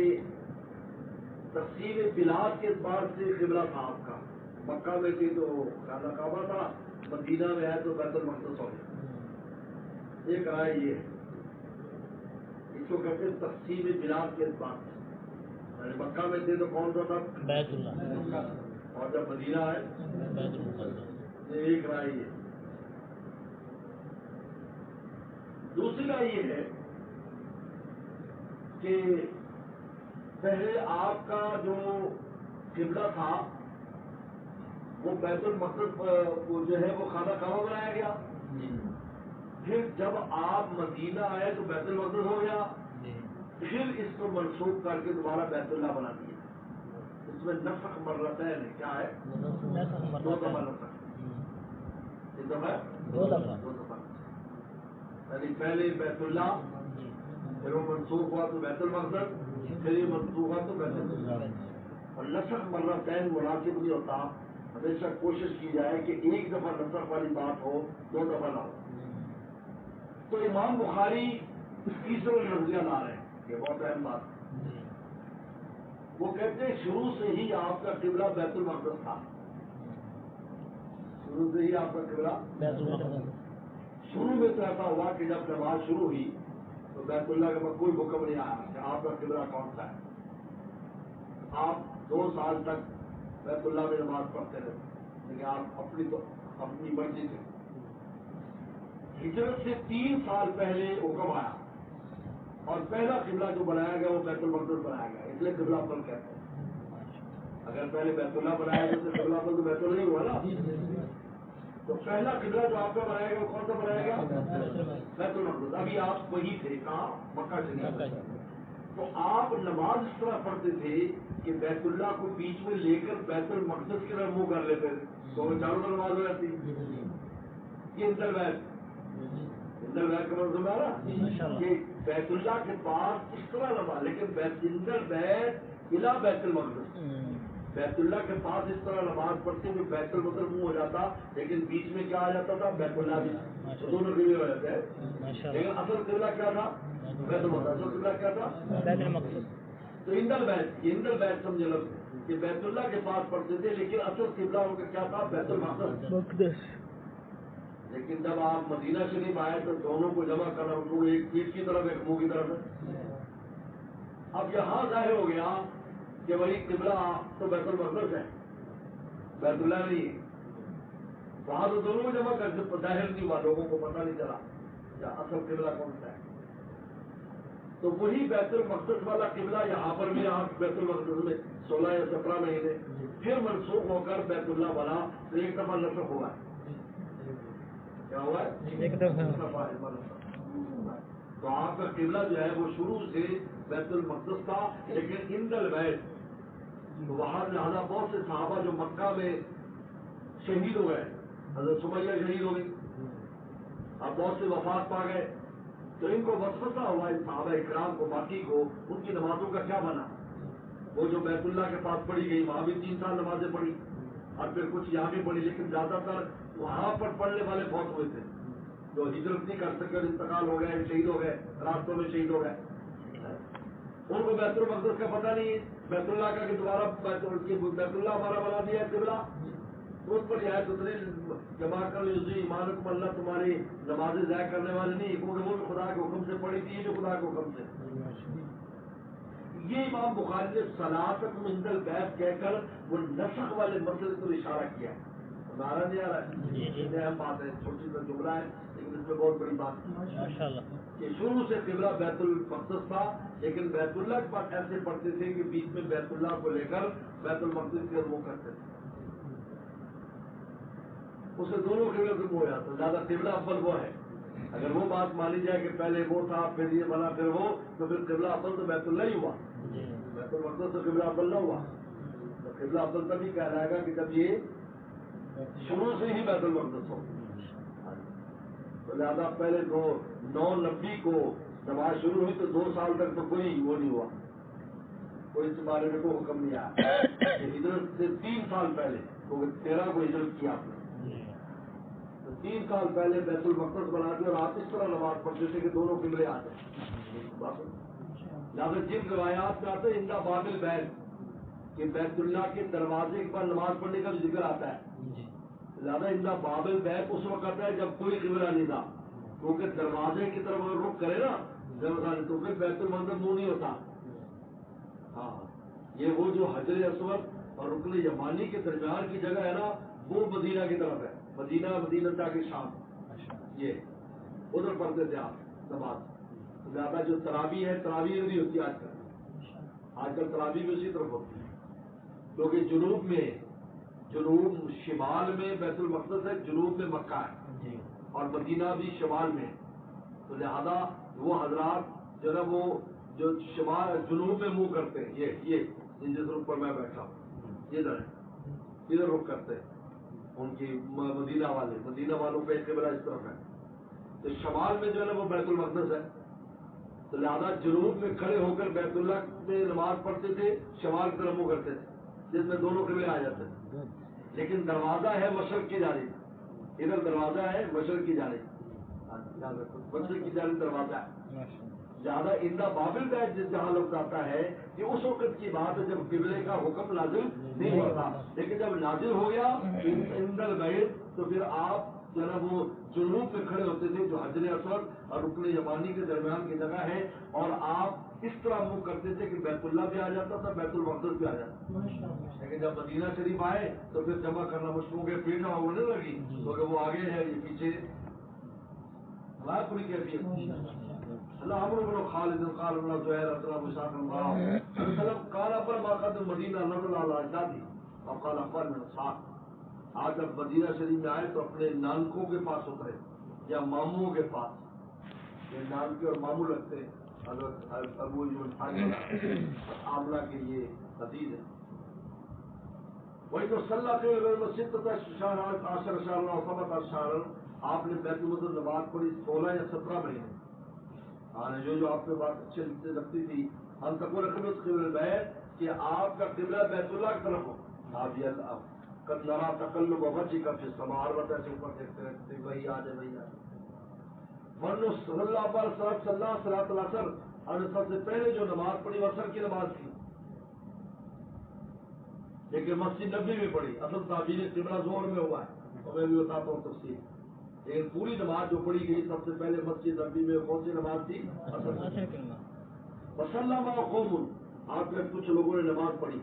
تقسیم بلاد کے اعتبار سے قبلہ تھا آپ کا، مکہ میں تھی تو خانہ کعبہ تھا، مدینہ میں ہے تو بیت المقدس ہو گیا، ایک رائے یہ ہے، اس کو کہتے ہیں تقسیم بلاد کے اعتبار سے، یعنی مکہ میں تھے تو کون سا تھا؟ بیت اللہ، اور جب مدینہ ہے بیت المقدس، یہ ایک رائے یہ ہے۔ دوسری رائے یہ ہے کہ پہلے آپ کا جو قبلہ تھا وہ بیت المقدس کو جو ہے وہ خانہ کعبہ بنایا گیا، پھر جب آپ مدینہ آئے تو بیت المقدس ہو گیا، پھر اس کو منسوخ کر کے دوبارہ بیت اللہ بنا دیا۔ اس میں نسخ مرتين ہے، کیا ہے؟ دو دفعہ نسخ، ایک دفعہ دو دفعہ، یعنی پہلے بیت اللہ، پھر وہ منسوخ ہوا تو بیت المقدس، پھر یہ منسوخ ہوا تو بیت المقدس۔ اور نسخ مرتين مناسب نہیں ہوتا، ہمیشہ کوشش کی جائے کہ ایک دفعہ نسخ والی بات ہو، دو دفعہ نہ ہو۔ تو امام بخاری تیسرا نظریہ لا رہے ہیں، یہ بہت اہم بات ہے۔ وہ کہتے ہیں شروع سے ہی آپ کا قبلہ بیت المقدس تھا، شروع سے ہی آپ کا قبلہ بیت المقدس، شروع میں تو ایسا ہوا کہ جب نماز شروع ہوئی تو بیت اللہ کے پاس کوئی حکم نہیں آیا کہ آپ کا قبلہ کون سا ہے، آپ 2 سال تک بیت اللہ میں نماز پڑھتے رہے، لیکن آپ اپنی مرضی سے۔ ہجرت سے 3 سال پہلے حکم آیا اور پہلا قبلہ جو بنایا گیا وہ بیت المقدس بنایا گیا، اس لیے قبلہ پل کہتے ہیں۔ اگر پہلے بیت اللہ بنایا گیا تو قبلہ پل تو بیت اللہ نہیں ہوا نا، تو پہلا قبلہ جو آپ کا بنایا گیا وہ کون سا بنایا گیا؟ بیت المقدس۔ ابھی آپ وہی تھے، کہاں؟ مکہ شریف۔ تو آپ نماز اس طرح پڑھتے تھے کہ بیت اللہ کو بیچ میں لے کر بیت المقدس کی طرف منہ کر لیتے تھے، تو وہ چاروں طرف نماز ہو جاتی۔ یہ انٹر بیت کا مطلب ہے نا کہ بیت اللہ کے پاس اس طرح نماز، لیکن انٹر بیت الی بیت المقدس، بیت اللہ کے پاس اس طرح نماز پڑھتے ہوئے بیت المقدس منہ ہو جاتا، لیکن بیچ میں کیا آ جاتا تھا؟ بیت اللہ بھی، تو دونوں قبلے ہو جاتے ہیں، لیکن اصل قبلہ کیا تھا؟ بیت المقدس۔ اصل قبلہ کیا تھا؟ بیت المقدس۔ تو انڈر بیت سمجھے لوگ کہ بیت اللہ کے پاس پڑھتے تھے، لیکن اصل قبلہ ان کا کیا تھا؟ بیت المقدس۔ لیکن جب آپ مدینہ شریف آئے تو دونوں کو جمع کرنا، ایک پیٹھ کی طرف ایک منہ کی طرف ہے۔ اب یہاں ظاہر ہو گیا کہ وہی قبلہ تو بیت المقدس ہے، بیت اللہ نہیں ہے، وہاں تو دونوں کو جمع کر کے ظاہر نہیں ہوا، لوگوں کو پتہ نہیں چلا کہ اصل قبلہ کون سا ہے۔ تو وہی بیت المقدس والا قبلہ یہاں پر بھی رہا، بیت المقدس میں 16 یا 17 مہینے، پھر منسوخ ہو کر بیت اللہ بنا، تو ایک دفعہ نسخ ہوا ہے۔ کیا ہوا ہے؟ ایک دم تو آپ کا قبلہ جو ہے وہ شروع سے بیت المقدس تھا، لیکن اندل بیت تو وہاں لہٰذا بہت سے صحابہ جو مکہ میں شہید ہو گئے، حضرت سمیہ شہید ہو گئی، اب بہت سے وفات پا گئے، تو ان کو وسوسہ ہوا ان صحابہ اکرام کو، باقی کو ان کی نمازوں کا کیا بنا؟ وہ جو بیت اللہ کے پاس پڑھی گئی وہاں بھی 3 سال نمازیں پڑھی اور پھر کچھ یہاں بھی پڑھی، لیکن زیادہ تر وہاں پر پڑھنے والے بہت ہوئے تھے جو ہجرت نہیں کر سکے، انتقال ہو گئے، شہید ہو گئے، راستوں میں شہید ہو گئے، ان کو بیت المقدس کا پتہ نہیں ہے، بیت اللہ کا کہ دوبارہ بیت اللہ ہمارا بنا دیا ہے قبلہ، اس پر یہ اتنے جمع کر لی ایمانکم، اللہ تمہاری نمازیں ضائع کرنے والے نہیں، کیونکہ وہ بھی خدا کے حکم سے پڑھی تھی جو خدا کے حکم سے. یہ امام بخاری نے صلاتکم عند البیت کہہ کر وہ نسخ والے مسئلے پر اشارہ کیا ہے. ہمارا نہیں آ رہا ہے، یہ اہم بات ہے، چھوٹی سا جملہ ہے لیکن اس میں بہت بڑی بات ہے کہ شروع سے قبلہ بیت المقدس تھا، لیکن بیت اللہ کے پاس ایسے پڑھتے تھے کہ بیچ میں بیت اللہ کو لے کر بیت المقدس کے وہ کرتے تھے، اسے دونوں قبلے سے ہو جاتا. زیادہ قبلہ افضل وہ ہے. اگر وہ بات مانی جائے کہ پہلے وہ تھا پھر یہ بنا پھر وہ، تو پھر قبلہ افضل تو بیت اللہ ہی ہوا، بیت المقدس تو قبلہ افضل نہ ہوا. تو قبلہ افضل تبھی کہلائے گا کہ جب یہ شروع سے ہی بیت المقدس ہو. تو لہٰذا پہلے 990 کو نماز شروع ہوئی تو 2 سال تک تو کوئی وہ نہیں ہوا، کوئی اس بارے میں کوئی حکم نہیں آیا. ہجرت سے 3 سال پہلے 13 کو ہجرت کیا آپ نے، تو 3 سال پہلے بیت المقدس بنا دیا اور آپ اس طرح نماز پڑھتے تھے کہ دونوں قبلے آتے. لہٰذا جن روایات میں آتے ہیں اندا بابل بیت کہ بیت اللہ کے دروازے پر نماز پڑھنے کا بھی ذکر آتا ہے. لہٰذا اندا بابل بیت اس وقت ہے جب کوئی قبلہ نہیں تھا، کیونکہ دروازے کی طرف اگر رخ کرے نا تو پھر بیت المقدس منہ نہیں ہوتا. ہاں، یہ وہ جو حجر اسود اور رکن یمانی کے درمیان کی جگہ ہے نا، وہ مدینہ کی طرف ہے. مدینہ جا کے شام، یہ ادھر پڑھتے تھے آپ نماز. زیادہ جو تراویح ہے تراویح نہیں ہوتی آج کل تراویح بھی اسی طرف ہوتی ہے، کیونکہ جنوب شمال میں بیت المقدس ہے، جنوب میں مکہ ہے اور مدینہ بھی شمال میں. تو لہذا وہ حضرات جو نا وہ جو شمال جنوب میں منہ کرتے ہیں، یہ جس رخ پر میں بیٹھا ہوں ادھر رخ کرتے ہیں ان کی مدینہ والوں پہ قبلہ اس طرف ہے. تو شمال میں جو ہے نا وہ بیت المقدس ہے، تو لہذا جنوب میں کھڑے ہو کر بیت اللہ میں نماز پڑھتے تھے، شمال کی طرف منہ کرتے تھے جس میں دونوں قبلے آ جاتے ہیں. لیکن دروازہ ہے مشرق کی جانب، ادھر دروازہ ہے مشرق کی جانب، مشرق کی جانب دروازہ ہے. زیادہ اندا بابل بیت جہاں لوگ آتا ہے کہ اس وقت کی بات ہے جب قبلے کا حکم نازل نہیں ہوتا، لیکن جب نازل ہو گیا اندل بیت تو پھر آپ جو ہے وہ جنوب میں کھڑے ہوتے تھے جو حجر اسود اور رکن یمانی کے درمیان کی جگہ ہے، اور آپ اس طرح منہ کرتے تھے کہ بیت اللہ بھی آ جاتا تھا، بیت المقدس بھی آ جاتا. لیکن جب مدینہ شریف آئے تو پھر جمع کرنا مشکل ہو گیا، بھیڑ جمع ہونے لگی کیونکہ وہ آگے ہے یہ پیچھے. ہمارا پوری کیفیت اللہ عمرو بن خالد قال اللہ زہیر اطرا مساق اللہ وسلم قال ابر باقد مدینہ نظر علی اجدادی اور قال اخبار من اصحاب. آج جب مدینہ شریف میں آئے تو اپنے نانکوں کے پاس اترے یا ماموں کے پاس. یہ نانکے اور ماموں لگتے ہیں حضرت ابو عاملہ کے یہ حدیث ہے. وہی تو صلی اللہ مسجد عاشر شہر وسبت اشہر، آپ نے بیت المقدس نماز پڑھی 16 یا 17 مہینے. ہاں جو آپ سے بات اچھی لگتی تھی ہم سب کو رکھے اس قبل بیت کہ آپ کا قبلہ بیت اللہ کی طرف ہو. آپ یہ کلرا تقلب وجہ کا پھر سمار بتا سے اوپر دیکھتے رہتے وہی آ جائے وہی آ جائے. ورنہ صلی اللہ علیہ وسلم اور سب سے پہلے جو نماز پڑھی اثر کی نماز تھی، لیکن مسجد نبی میں پڑھی. اصل تعبیر قبلہ زور میں ہوا ہے اور میں بھی بتاتا ہوں تفصیل. لیکن پوری نماز جو پڑھی گئی سب سے پہلے مسجد نبی میں کون سی نماز تھی؟ مسلمہ قوم، آپ کے کچھ لوگوں نے نماز پڑھی.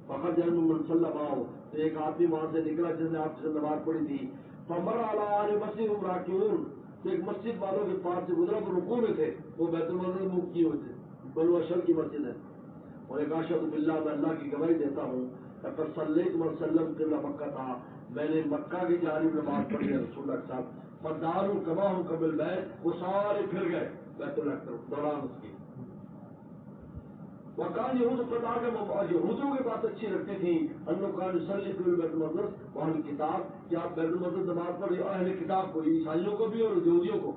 فخر جن مسلمہ ہو تو ایک آدمی وہاں سے نکلا جس نے آپ سے نماز پڑھی تھی. فمر علی مسجد راکعون، تو ایک مسجد والوں کے پاس سے گزرا تو رکوع میں تھے، وہ بیت المقدس منہ کیے ہوئے تھے. بنو اشر کی مسجد ہے. اور ایک اشہد باللہ، میں اللہ کی گواہی دیتا ہوں لقد صلیت وسلم قبلہ مکہ تھا، میں نے مکہ کی جانب نماز پڑھی ہے رسول اللہ صاحب فدار کما ہوں قبل بیت، وہ سارے پھر گئے بیت اللہ کی طرف دوران اس کی. وکان یہود خدا کے یہودوں کی بات اچھی لگتی تھی، انکان یصلی فی بیت المقدس واہل کتاب، کہ آپ بیت المقدس نماز پڑھ اہل کتاب کو، عیسائیوں کو بھی اور یہودیوں کو،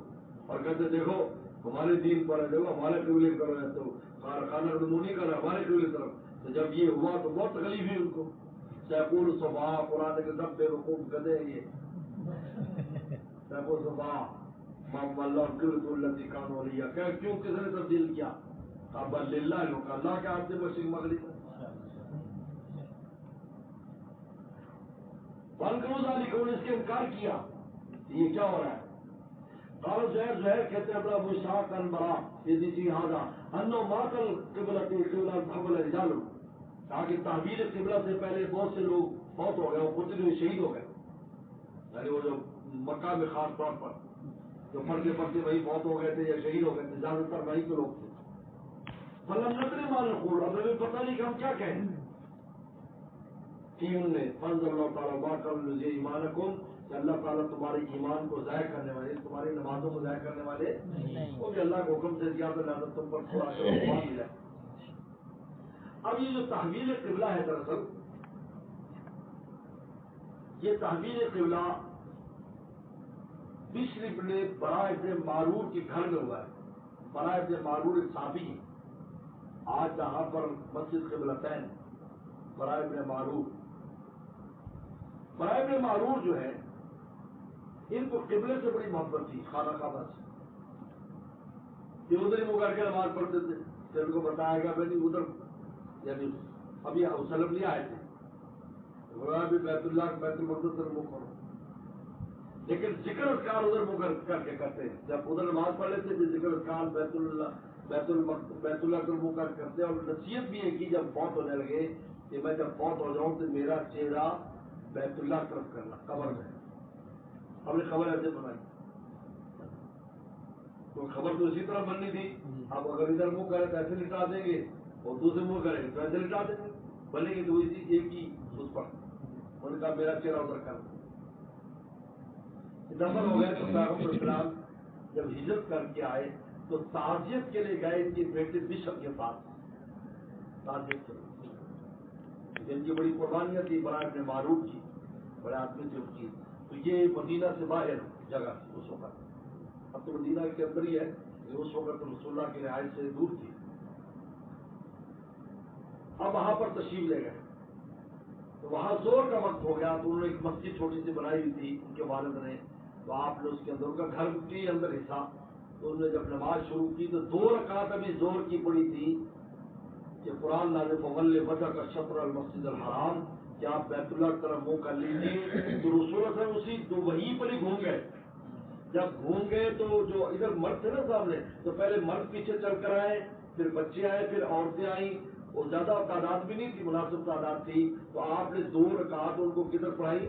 اور کہتے دیکھو ہمارے دین پر ہے، دیکھو ہمارے قبلے کر رہے ہیں، تو کارخانہ رمو نہیں کر رہا ہمارے قبلے طرف. تو جب یہ ہوا تو بہت تکلیف ہوئی ان کو. سیقول صبا قرآن کے سب بے وقوف گدے ہیں یہ. سیقول صبا محمد اللہ قلت التی کان ولیہ، کیوں کس نے تبدیل کیا؟ اب اللہ لوگ اللہ کے ہاتھ سے مشرق مغرب بن کرو ذالک، انہوں نے اس کے انکار کیا. یہ کیا ہو رہا ہے؟ قال زہر کہتے ہیں اپنا ابو اسحاق انبرا یہ تھی ہاضا انو ماتل قبلۃ قبلہ قبل رجال، تاکہ تحویل قبلہ سے پہلے بہت سے لوگ فوت ہو گئے، وہ قتل ہوئے، شہید ہو گئے. یعنی وہ جو مکہ میں خاص طور پر جو پڑھتے پڑھتے وہی فوت ہو گئے تھے یا شہید ہو گئے تھے، زیادہ تر وہی کے لوگ تھے. فلم ندری ما نقول، اب ہمیں پتہ نہیں کہ ہم کیا کہیں. کہ انہوں نے فنزل اللہ تعالیٰ واقعا لذی ایمانکم، کہ اللہ تعالیٰ تمہارے ایمان کو ضائع کرنے والے، تمہاری نمازوں کو ضائع کرنے والے وہ بھی اللہ کے حکم سے زیادہ زیادہ تم پر تھوڑا سا ایمان ملا. اب یہ جو تحویل قبلہ ہے، دراصل یہ تحویل قبلہ بشر ابن براء ابن معرور کے گھر میں ہوا ہے. براء ابن معرور ایک صحابی ہے. آج جہاں پر مسجد قبلتین، براء ابن معرور، براء ابن معرور جو ہے ان کو قبلے سے بڑی محبت تھی، خانہ کعبہ سے. یہ ادھر ہی منہ کر کے نماز پڑھتے تھے. پھر ان کو بتایا گیا میں نہیں ادھر، یعنی ابھی وسلم نہیں آئے تھے، ابھی بیت اللہ بیت المقدس سے منہ کرو، لیکن ذکر اذکار ادھر منہ کر کے کرتے ہیں. جب ادھر نماز پڑھ لیتے پھر ذکر اذکار بیت اللہ کا منہ کر کرتے. اور نصیحت بھی ہے کہ جب فوت ہونے لگے کہ میں جب فوت ہو جاؤں تو میرا چہرہ بیت اللہ طرف کرنا قبر میں. ہم نے خبر ایسے بنائی تو خبر تو اسی طرح بننی تھی. اب اگر ادھر منہ کرے تو ایسے لٹا دیں گے اور دوسرے منہ کریں گے تو ایسے لٹا دیں گے، بنے گی تو اسی ایک ہی اس پر. ان کا میرا چہرہ ادھر کرنا. دفن ہو گئے تو پیغمبر اسلام جب ہجرت کر کے آئے تو تعزیت کے لیے گئے ان کے بیٹے بشر کے پاس. تعزیت کے لیے ان کی بڑی قربانیاں تھی، براء ابن معرور کی، بڑے آدمی تھے ان کی. تو یہ مدینہ سے باہر جگہ تھی اس وقت. اب تو مدینہ کے اندر ہی ہے، اس وقت رسول اللہ کی رہائش سے دور تھی. اب وہاں پر تشریف لے گئے تو وہاں زور کا وقت ہو گیا. تو انہوں نے ایک مسجد چھوٹی سی بنائی ہوئی تھی ان کے والد نے، تو آپ نے اس کے اندر ان کا گھر کے اندر حصہ. تو انہوں نے جب نماز شروع کی تو 2 رکعت ابھی زور کی پڑی تھی کہ قرآن نازل فول وجہ کا شطر المسجد الحرام، کہ آپ بیت اللہ کی طرف منہ کر لیجیے. تو رسول اللہ اسی تو وہیں پر ہی گھوم گئے. جب گھوم گئے تو جو ادھر مرد تھے نا سامنے، تو پہلے مرد پیچھے چل کر آئے، پھر بچے آئے، پھر عورتیں آئیں. اور زیادہ تعداد بھی نہیں تھی، مناسب تعداد تھی. تو آپ نے 2 رکعت ان کو کدھر پڑھائی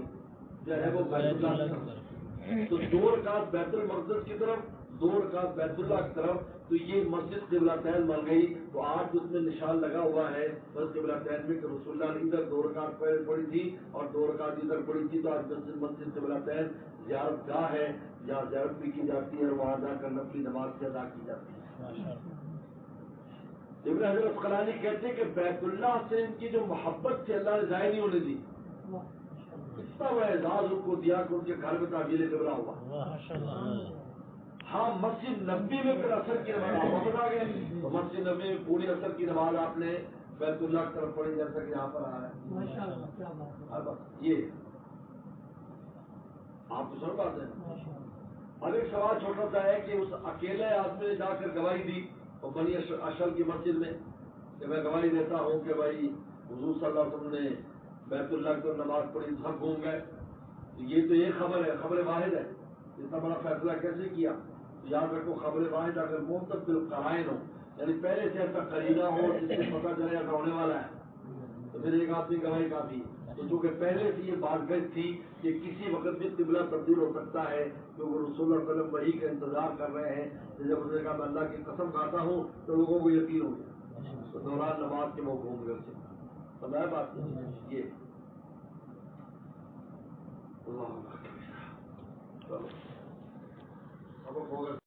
جو ہے وہ بیت اللہ کی طرف. تو 2 رکعت بیت المقدس کی طرف، 2 رکعت بیت اللہ کی طرف. تو یہ مسجد قبلتین بن گئی. تو آج اس میں نشان لگا ہوا ہے بس قبلتین میں کہ رسول اللہ نے ادھر 2 رکعت پہلے پڑھی تھی اور 2 رکعت ادھر پڑھی تھی. تو آج مسجد قبلتین زیارت گاہ ہے، جہاں زیارت بھی کی جاتی ہے اور وہاں جا کر نفلی نماز بھی ادا کی جاتی ہے. ابن حجر عسقلانی کہتے ہیں کہ بیت اللہ سے ان کی جو محبت تھی اللہ نے ضائع نہیں ہونے دی. اتنا بڑا اعزاز ان کو دیا کہ ان کے گھر میں تعبیر قبلہ ہوا. ہاں مسجد نبی میں پھر اثر کی نماز آپ بتا گئے تو مسجد نبی میں پوری اثر کی نماز آپ نے بیت اللہ کی طرف پڑھی جیسا کہ یہاں پر آیا ہے. یہ آپ کو سن بات ہے. اب ایک سوال چھوٹا سا ہے کہ اس اکیلے آدمی نے جا کر گواہی دی اور بنی اشل کی مسجد میں کہ میں گواہی دیتا ہوں کہ بھائی حضور صلی اللہ علیہ وسلم نے بیت اللہ کی نماز پڑھی، سب گھوم گئے. یہ تو ایک خبر ہے، خبر واحد ہے. اتنا بڑا فیصلہ کیسے کیا؟ یاد رکھو خبر واحد اگر منتقل قرائن ہو، یعنی پہلے سے ایسا قرینہ ہو جس سے پتہ چلے ایسا ہونے والا ہے، تو پھر ایک آدمی گواہی کافی ہے. تو چونکہ پہلے سے یہ بات گئی تھی کہ کسی وقت بھی قبلہ تبدیل ہو سکتا ہے، کہ وہ رسول اللہ علیہ وسلم وحی کا انتظار کر رہے ہیں. جب انہوں نے کہا میں اللہ کی قسم کھاتا ہوں تو لوگوں کو یقین ہو گیا. تو دوران نماز کے وہ گھوم گئے اسے. سمجھا بات یہ اللہ. سبق ہوگا